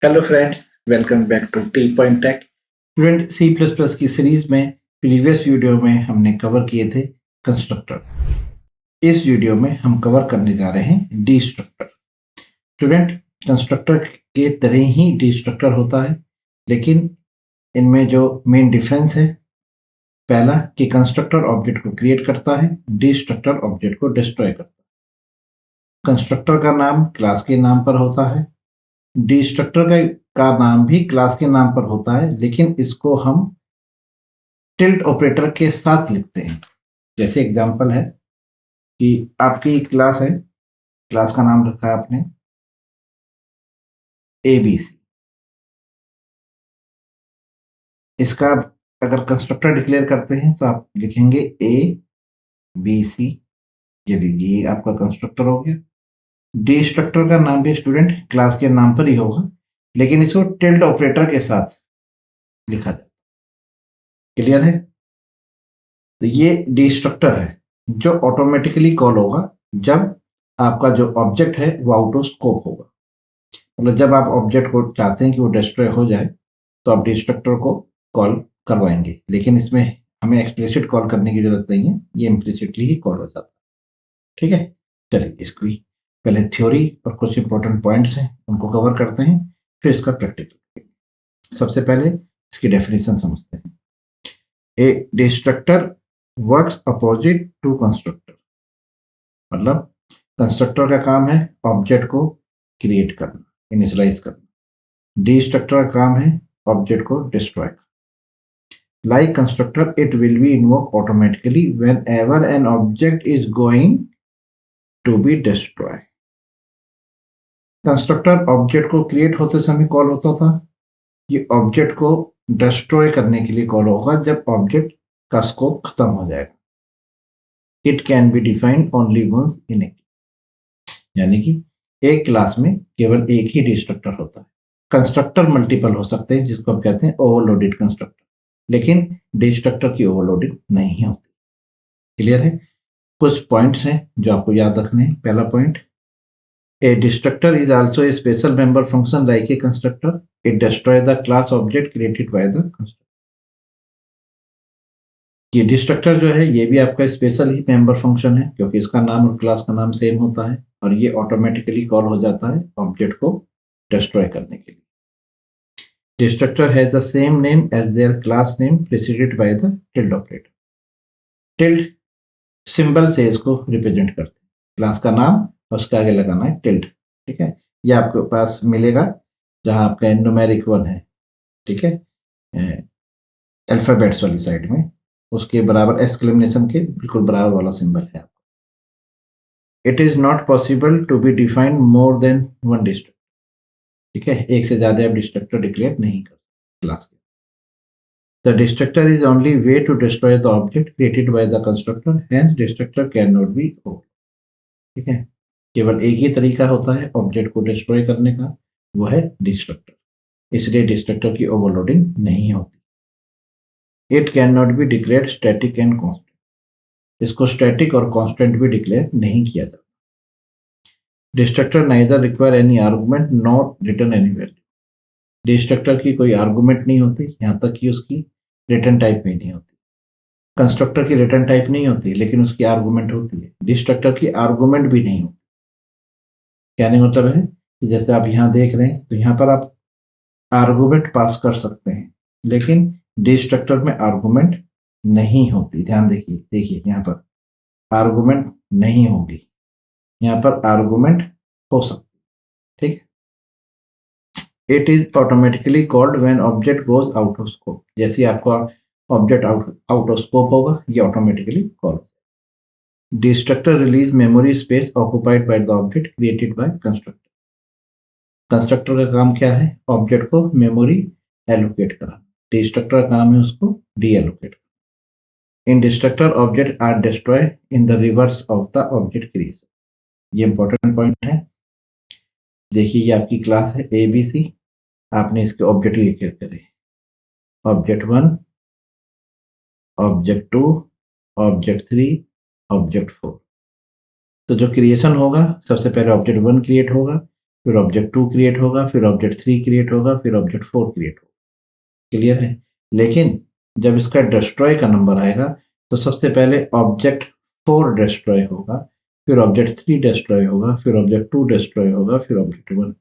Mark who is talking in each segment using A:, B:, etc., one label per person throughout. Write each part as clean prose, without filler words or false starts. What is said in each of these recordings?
A: Hello friends, welcome back to T Point Tech. Student C plus plus की series में previous video में हमने cover किए थे कंस्ट्रक्टर। इस वीडियो में हम कवर करने जा रहे हैं डिस्ट्रक्टर। स्टूडेंट, कंस्ट्रक्टर के तरह ही डिस्ट्रक्टर होता है, लेकिन इनमें जो मेन डिफरेंस है, पहला कि कंस्ट्रक्टर ऑब्जेक्ट को क्रिएट करता है, डिस्ट्रक्टर ऑब्जेक्ट को डिस्ट्रॉय करता है। कंस्ट्रक्टर का नाम क्लास के नाम पर होता है, डिस्ट्रक्टर का नाम भी क्लास के नाम पर होता है, लेकिन इसको हम टिल्ट ऑपरेटर के साथ लिखते हैं। जैसे एग्जांपल है कि आपकी क्लास है, क्लास का नाम रखा है आपने ABC। इसका अगर कंस्ट्रक्टर डिक्लेयर करते हैं तो आप लिखेंगे ABC। ये आपका कंस्ट्रक्टर हो गया। डिस्ट्रक्टर का नाम भी स्टूडेंट क्लास के नाम पर ही होगा, लेकिन इसको टिल्ट ऑपरेटर के साथ लिखा जाता है। क्लियर है? तो ये डिस्ट्रक्टर है जो ऑटोमेटिकली कॉल होगा जब आपका जो ऑब्जेक्ट है वो आउट ऑफ स्कोप होगा। मतलब जब आप ऑब्जेक्ट को चाहते हैं कि वो डिस्ट्रॉय हो जाए तो आप डिस्ट्रक्टर को कॉल करवाएंगे, लेकिन इसमें हमें एक्सप्लिसिट कॉल करने की जरूरत नहीं है, ये इम्प्लिसिटली ही कॉल हो जाता है। ठीक है, चलिए इसकी पहले थ्योरी और कुछ इंपॉर्टेंट पॉइंट्स हैं उनको कवर करते हैं, फिर इसका प्रैक्टिकल। सबसे पहले इसकी डेफिनेशन समझते हैं। A destructor works opposite to constructor. मतलब कंस्ट्रक्टर का काम है ऑब्जेक्ट को क्रिएट करना, इनिशियलाइज करना। डिस्ट्रक्टर का काम है ऑब्जेक्ट को डिस्ट्रॉय करना। Like constructor, it will be invoked automatically whenever an object is going to be destroyed. Constructor object को क्रिएट होते समय कॉल होता था, ये ऑब्जेक्ट को डिस्ट्रॉय करने के लिए कॉल होगा जब ऑब्जेक्ट का स्कोप खत्म हो जाएगा। It can be defined only once in a, यानी कि एक क्लास में केवल एक ही डिस्ट्रक्टर होता है। कंस्ट्रक्टर मल्टीपल हो सकते हैं, जिसको हम कहते हैं ओवरलोडेड कंस्ट्रक्टर, लेकिन डिस्ट्रक्टर की ओवरलोडिंग नहीं होती। क्लियर है? कुछ पॉइंट्स हैं जो आपको याद रखने हैं। पहला point, A destructor is also a special member function like a constructor. It destroy the class object created by the constructor. ये डिस्ट्रक्टर जो है ये भी आपका स्पेशल ही मेंबर फंक्शन है, क्योंकि इसका नाम और क्लास का नाम सेम होता है और ये ऑटोमेटिकली कॉल हो जाता है ऑब्जेक्ट को डिस्ट्रॉय करने के लिए। Destructor has the same name as their class name preceded by the tilde operator. Tilde symbol से इसको रिप्रेजेंट करते हैं, क्लास का नाम और उसके आगे लगाना है टिल्ड। ठीक है, ये आपके पास मिलेगा जहां आपका न्यूमेरिक 1 है, ठीक है, अल्फाबेट्स वाली साइड में, उसके बराबर एक्सक्लेमेशन के बिल्कुल बराबर वाला सिंबल है। It is not possible to be defined more than one destructor. ठीक है, एक से ज्यादा आप डिस्ट्रक्टर डिक्लेयर नहीं कर क्लास के। The destructor is only way to destroy the object created by the constructor, hence destructor cannot be overloaded. ठीक है, केवल एक ही तरीका होता है ऑब्जेक्ट को डिस्ट्रॉय करने का, वो है डिस्ट्रक्टर, इसलिए डिस्ट्रक्टर की ओवरलोडिंग नहीं होती। It can not be declared static and constant. इसको स्टैटिक और कांस्टेंट भी डिक्लेयर नहीं किया जाता। Destructor neither require any argument not return any value. Destructor की कोई आर्गुमेंट नहीं होती, यहाँ तक कि उसकी रिटर्न टाइप भी नहीं होती। कंस्ट्रक्टर की रिटर्न टाइप नहीं होती, लेकिन उसकी आर्गुमेंट होती है। डिस्ट्रक्टर की आर्गुमेंट भी नहीं होती। कहने मतलब है कि जैसे आप यहाँ देख रहे हैं तो यहाँ पर आप आर्गुमेंट पास कर सकते हैं, लेकिन डिस्ट्रक्टर में आर्गुमेंट नहीं होती। ध्यान देखिए, देखिए यहाँ पर आर्गुमेंट नहीं होगी, यहाँ पर आर्गुमेंट हो सकती। ठीक है, it is automatically called when object goes out of scope. जैसे आपका ऑब्जेक्ट आउट ऑफ स्कोप होगा, ये automatically call. Destructor release memory space occupied by the object created by constructor. Constructor का काम क्या है? ऑब्जेक्ट को मेमोरी एलोकेट करना। डिस्ट्रक्टर का काम है उसको डी एलोकेट करना। In destructor object are destroy in the reverse of the object creation. ये इंपॉर्टेंट पॉइंट है। देखिए, ये आपकी क्लास है ABC, आपने इसके ऑब्जेक्ट क्रिएट करे, ऑब्जेक्ट 1, ऑब्जेक्ट 2, ऑब्जेक्ट 3, ऑब्जेक्ट 4। तो जो क्रिएशन होगा, सबसे पहले ऑब्जेक्ट 1 क्रिएट होगा, फिर ऑब्जेक्ट 2 क्रिएट होगा, फिर ऑब्जेक्ट 3 क्रिएट होगा, फिर ऑब्जेक्ट 4 क्रिएट होगा। क्लियर है? लेकिन जब इसका डिस्ट्रॉय का नंबर आएगा तो सबसे पहले ऑब्जेक्ट 4 डिस्ट्रॉय होगा, फिर ऑब्जेक्ट 3 डिस्ट्रॉय होगा, फिर ऑब्जेक्ट 2 डिस्ट्रॉय होगा, फिर ऑब्जेक्ट 1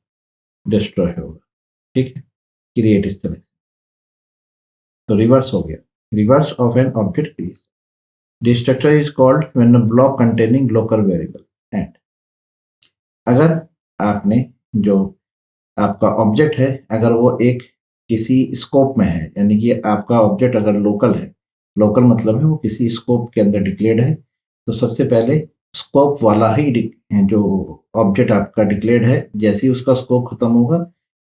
A: डिस्ट्रॉय होगा। ठीक है? क्रिएट इस तरह से, तो रिवर्स हो गया, reverse of an object creation. Destructor is called when a block containing local variable and, अगर आपने जो आपका ऑब्जेक्ट है अगर वो एक किसी स्कोप में है, यानी कि आपका ऑब्जेक्ट अगर लोकल है, लोकल मतलब है वो किसी स्कोप के अंदर डिक्लेयर्ड है, तो सबसे पहले स्कोप वाला ही जो ऑब्जेक्ट आपका डिक्लेयर्ड है, जैसे ही उसका स्कोप खत्म होगा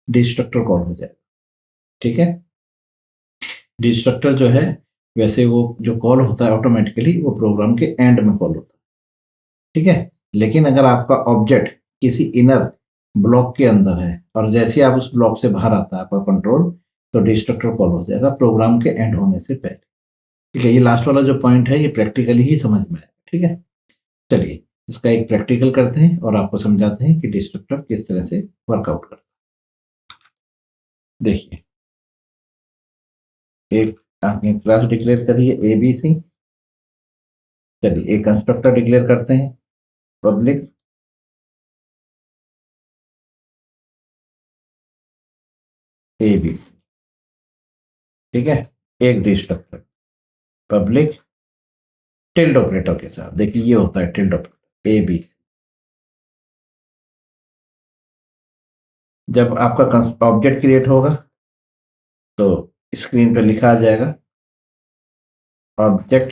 A: डिस्ट्रक्टर कॉल हो जाएगा। ठीक है? डिस्ट्रक्टर जो है वैसे वो जो कॉल होता है ऑटोमेटिकली वो प्रोग्राम के एंड में कॉल होता है। ठीक है? लेकिन अगर आपका ऑब्जेक्ट किसी इनर ब्लॉक के अंदर है और जैसे ही आप उस ब्लॉक से बाहर आता है आपका कंट्रोल, तो डिस्ट्रक्टर कॉल हो जाएगा प्रोग्राम के एंड होने से पहले। ठीक है? ये लास्ट वाला जो पॉइंट है ये प्रैक्टिकली ही समझ में आएगा। ठीक है? चलिए इसका एक प्रैक्टिकल करते हैं और आपको समझाते हैं कि डिस्ट्रक्टर किस तरह से वर्कआउट करता है। देखिए, एक आपने क्लास डिक्लेयर करी है ABC। चलिए एक कंस्ट्रक्टर डिक्लेयर करते हैं, पब्लिक ABC। ठीक है? एक डिस्ट्रक्टर पब्लिक टिल्ड ऑपरेटर के साथ, देखिए ये होता है टिल्ड ऑपरेटर ABC। जब आपका ऑब्जेक्ट क्रिएट होगा तो स्क्रीन पर लिखा आ जाएगा ऑब्जेक्ट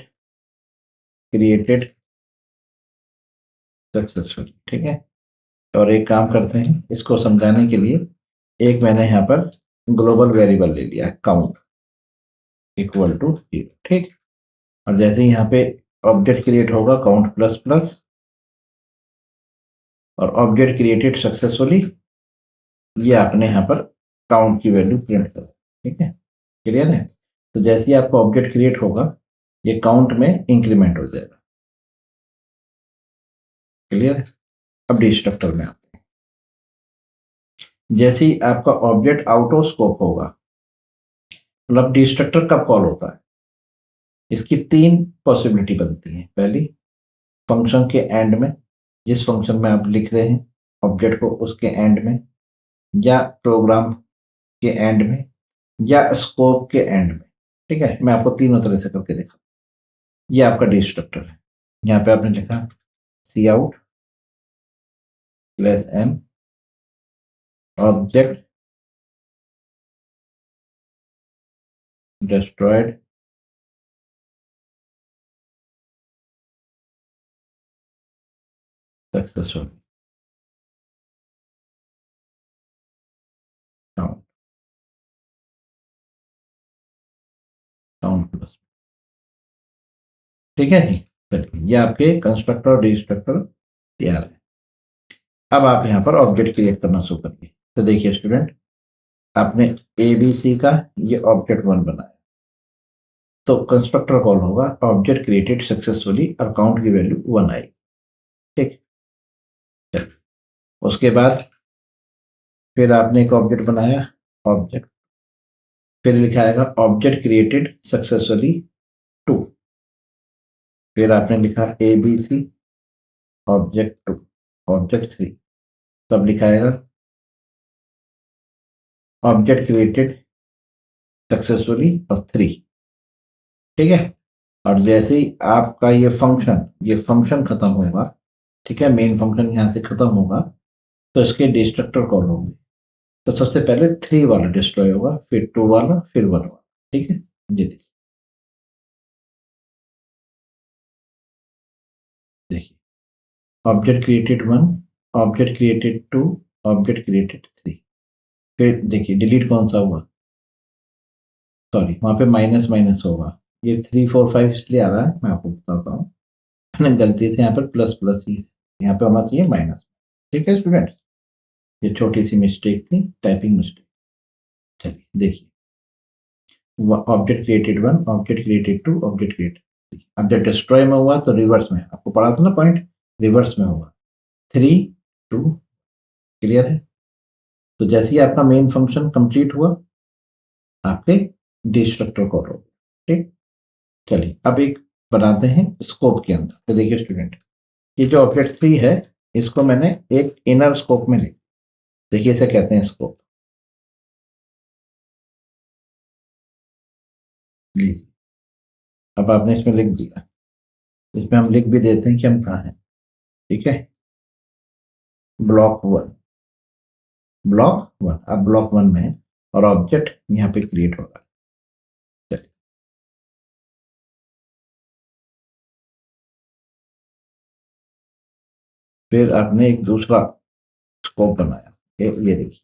A: क्रिएटेड सक्सेसफुल। ठीक है? और एक काम करते हैं, इसको समझाने के लिए एक मैंने यहाँ पर ग्लोबल वेरिएबल ले लिया काउंट इक्वल टू 0। ठीक? और जैसे ही यहाँ पे ऑब्जेक्ट क्रिएट होगा काउंट प्लस प्लस और ऑब्जेक्ट क्रिएटेड सक्सेसफुली, ये आपने यहाँ पर काउंट की वैल्यू प्रिंट कर। ठीक है? क्लियर है? तो जैसे ही आपका ऑब्जेक्ट क्रिएट होगा ये काउंट में इंक्रीमेंट हो जाएगा। क्लियर है? अब डिस्ट्रक्टर में आते हैं। जैसे ही आपका ऑब्जेक्ट आउट ऑफ स्कोप होगा, मतलब डिस्ट्रक्टर कब कॉल होता है, इसकी 3 पॉसिबिलिटी बनती है। पहली, फंक्शन के एंड में, जिस फंक्शन में आप लिख रहे हैं ऑब्जेक्ट को उसके एंड में, या प्रोग्राम के एंड में, या स्कोप के एंड में। ठीक है? मैं आपको तीनों तरह से करके दिखा। ये आपका डिस्ट्रक्टर है। यहाँ पे आपने लिखा c out plus n object destroyed successfully count plus। ठीक है जी? चलिए ये आपके कंस्ट्रक्टर और डिस्ट्रक्टर तैयार है। अब आप यहाँ पर ऑब्जेक्ट क्रिएट करना शुरू करिए। तो देखिए स्टूडेंट, आपने ABC का ये ऑब्जेक्ट 1 बनाया, तो कंस्ट्रक्टर कॉल होगा ऑब्जेक्ट क्रिएटेड सक्सेसफुली और काउंट की वैल्यू 1 आएगी। ठीक? चलिए उसके बाद फिर आपने एक ऑब्जेक्ट बनाया ऑब्जेक्ट, फिर लिखा आएगा ऑब्जेक्ट क्रिएटेड सक्सेसफुली 2, फिर आपने लिखा ABC ऑब्जेक्ट 2 ऑब्जेक्ट 3, तब लिखा आएगा ऑब्जेक्ट क्रिएटेड सक्सेसफुली और 3। ठीक है? और जैसे ही आपका ये फंक्शन खत्म होगा, ठीक है, मेन फंक्शन यहाँ से खत्म होगा, तो इसके डिस्ट्रक्टर कॉल होंगे। तो सबसे पहले 3 वाला डिस्ट्रॉय होगा, फिर 2 वाला, फिर 1 वाला। ठीक है? ये देखिए object created 1, object created 2, object created 3। फिर देखिए डिलीट कौन सा हुआ, सॉरी वहां पे माइनस माइनस होगा। ये 3 4 5 इसलिए आ रहा है, मैं आपको बताता हूँ। मैंने गलती से यहाँ पर प्लस प्लस ही, यहाँ पे होना चाहिए माइनस। ठीक है स्टूडेंट? ये छोटी सी मिस्टेक थी, टाइपिंग मिस्टेक। चलिए देखिए, object created 1, object created 2, object created. अब जब डिस्ट्रॉय में हुआ तो रिवर्स में, आपको पढ़ा था ना पॉइंट, रिवर्स में होगा 3 2। क्लियर है? तो जैसे ही आपका मेन फंक्शन कंप्लीट हुआ, आपके डिस्ट्रक्टर कॉल हो गया। ठीक, चलिए अब एक बनाते हैं स्कोप के अंदर। तो देखिए स्टूडेंट, ये जो ऑब्जेक्ट 3 है, इसको मैंने एक इनर स्कोप में लिखा। देखिए इसे कहते हैं स्कोप। लीजिए, अब आपने इसमें लिख दिया, इसमें हम लिख भी देते हैं कि हम कहाँ हैं। ठीक है, ब्लॉक 1, ब्लॉक 1, अब ब्लॉक 1 में है और ऑब्जेक्ट यहाँ पे क्रिएट हो रहा है। चलिए, फिर आपने एक दूसरा स्कोप बनाया, ये देखिए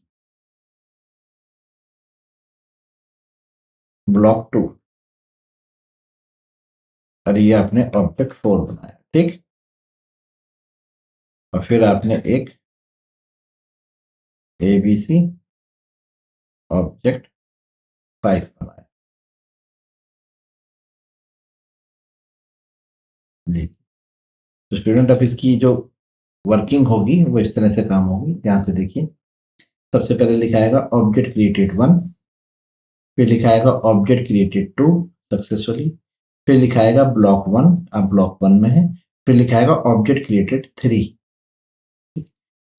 A: ब्लॉक 2, और ये आपने ऑब्जेक्ट 4 बनाया। ठीक, और फिर आपने एक ABC ऑब्जेक्ट 5 बनाया। जी, तो स्टूडेंट अब इसकी जो वर्किंग होगी वो इस तरह से काम होगी। ध्यान से देखिए, सबसे पहले लिखाएगा ऑब्जेक्ट क्रिएटेड 1, फिर लिखाएगा ऑब्जेक्ट क्रिएटेड 2 सक्सेसफुली, फिर लिखाएगा ब्लॉक 1, अब ब्लॉक 1 में है, फिर लिखाएगा ऑब्जेक्ट क्रिएटेड 3।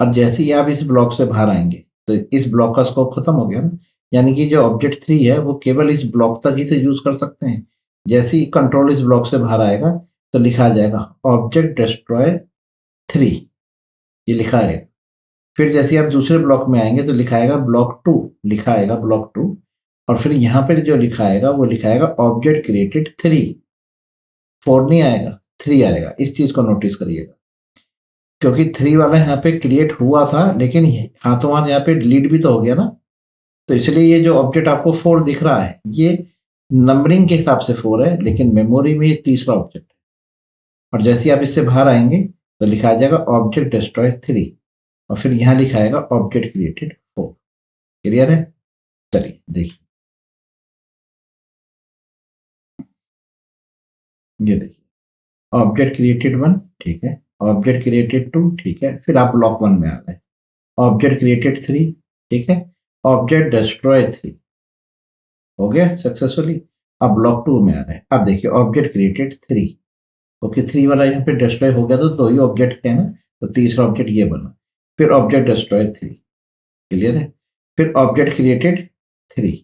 A: और जैसे ही आप इस ब्लॉक से बाहर आएंगे तो इस ब्लॉक का स्कोप खत्म हो गया ना, यानी कि जो ऑब्जेक्ट 3 है वो केवल इस ब्लॉक तक ही से यूज कर सकते हैं। जैसे ही कंट्रोल इस ब्लॉक से बाहर आएगा तो लिखा जाएगा ऑब्जेक्ट डिस्ट्रॉय 3, ये लिखा है। फिर जैसे आप दूसरे ब्लॉक में आएंगे तो लिखाएगा ब्लॉक 2, लिखा आएगा ब्लॉक 2, और फिर यहाँ पर जो लिखा आएगा वो लिखाएगा ऑब्जेक्ट क्रिएटेड 3, 4 नहीं आएगा, 3 आएगा। इस चीज को नोटिस करिएगा, क्योंकि 3 वाला यहाँ पे क्रिएट हुआ था लेकिन हाथों हाथ यहाँ पे डिलीट भी तो हो गया ना, तो इसलिए ये जो ऑब्जेक्ट आपको 4 दिख रहा है ये नंबरिंग के हिसाब से 4 है, लेकिन मेमोरी में ये तीसरा ऑब्जेक्ट है। और जैसे ही आप इससे बाहर आएंगे तो लिखा आ जाएगा ऑब्जेक्ट डिस्ट्रॉय 3, और फिर यहाँ लिखा आएगा ऑब्जेक्ट क्रिएटेड 4। क्लियर है? चलिए देखिए, ये देखिए ऑब्जेक्ट क्रिएटेड 1, ठीक है, ऑब्जेक्ट क्रिएटेड 2, ठीक है, फिर आप ब्लॉक 1 में आ गए, ऑब्जेक्ट क्रिएटेड 3, ठीक है, ऑब्जेक्ट डिस्ट्रॉय 3 हो गया सक्सेसफुली। अब ब्लॉक 2 में आ रहे हैं, अब देखिए ऑब्जेक्ट क्रिएटेड 3, ओके 3 वाला यहाँ पे डिस्ट्रॉय हो गया, तो 2 ही ऑब्जेक्ट है ना, तो तीसरा ऑब्जेक्ट ये बना, फिर ऑब्जेक्ट डिस्ट्रॉय 3। क्लियर है? फिर ऑब्जेक्ट क्रिएटेड 3,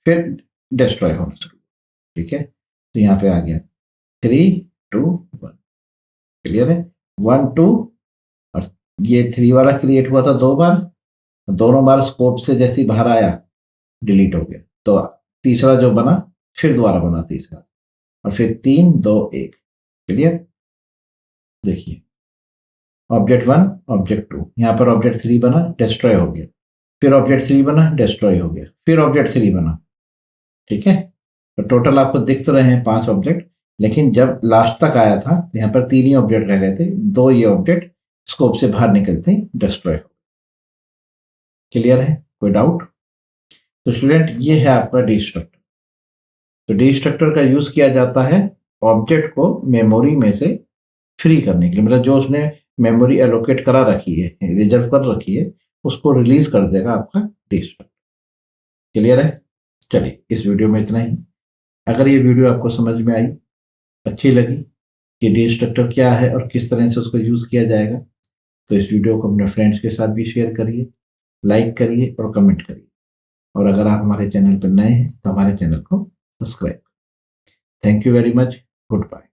A: फिर डिस्ट्रॉय होना शुरू। ठीक है, तो यहाँ पे आ गया 3 2 1। क्लियर है? 1 2, और ये 3 वाला क्रिएट हुआ था 2 बार, दोनों बार स्कोप से जैसे ही बाहर आया डिलीट हो गया, तो तीसरा जो बना फिर दोबारा बना तीसरा, और फिर 3 2 1। क्लियर? देखिए ऑब्जेक्ट 1 ऑब्जेक्ट 2, यहाँ पर ऑब्जेक्ट 3 बना डिस्ट्रॉय हो गया, फिर ऑब्जेक्ट 3 बना डिस्ट्रॉय हो गया, फिर ऑब्जेक्ट 3 बना। ठीक है, तो टोटल आपको दिख तो रहे हैं 5 ऑब्जेक्ट, लेकिन जब लास्ट तक आया था तो यहाँ पर 3 ही ऑब्जेक्ट रह गए थे, 2 ये ऑब्जेक्ट स्कोप से बाहर निकलते ही डिस्ट्रॉय हो। क्लियर है? कोई डाउट? तो स्टूडेंट ये है आपका डिस्ट्रक्टर। तो डिस्ट्रक्टर का यूज किया जाता है ऑब्जेक्ट को मेमोरी में से फ्री करने के लिए, मतलब जो उसने मेमोरी एलोकेट करा रखी है, रिजर्व कर रखी है, उसको रिलीज कर देगा आपका डिस्ट्रक्टर। क्लियर है? चलिए इस वीडियो में इतना ही। अगर ये वीडियो आपको समझ में आई, अच्छी लगी कि डिस्ट्रक्टर क्या है और किस तरह से उसको यूज किया जाएगा, तो इस वीडियो को अपने फ्रेंड्स के साथ भी शेयर करिए, लाइक करिए और कमेंट करिए। और अगर आप हमारे चैनल पर नए हैं तो हमारे चैनल को subscribe. Thank you very much. Good bye.